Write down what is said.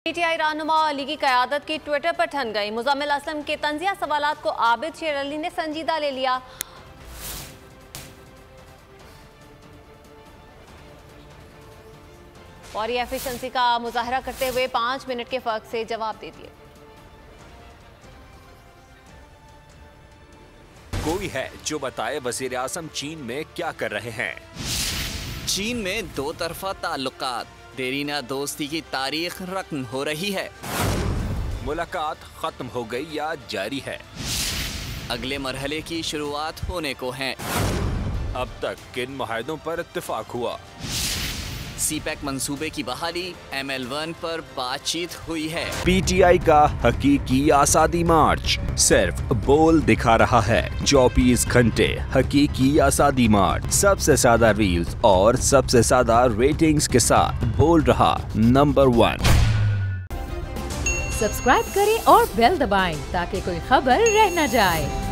PTI रहनुमा अली की क़यादत की ट्विटर पर ठन गई। मुज़म्मिल असलम के तंज़िया सवालात को आबिद शेर अली ने संजीदा ले लिया। फौरी एफिशिएंसी का मुजाहरा करते हुए 5 मिनट के फ़र्क से जवाब दे दिए। कोई है जो बताए वज़ीर आज़म चीन में क्या कर रहे हैं। चीन में दो तरफा ताल्लुकात, देरीना दोस्ती की तारीख रकम हो रही है। मुलाकात खत्म हो गई या जारी है। अगले मरहले की शुरुआत होने को है। अब तक किन मुआहदों पर इत्तेफाक हुआ। सीपैक मंसूबे की बहाली, ML1 पर बातचीत हुई है। पीटीआई का हकीकी आज़ादी मार्च सिर्फ बोल दिखा रहा है। 24 घंटे हकीकी आज़ादी मार्च, सबसे ज्यादा रील्स और सबसे ज्यादा रेटिंग्स के साथ बोल रहा नंबर 1। सब्सक्राइब करें और बेल दबाएं ताकि कोई खबर रह न जाए।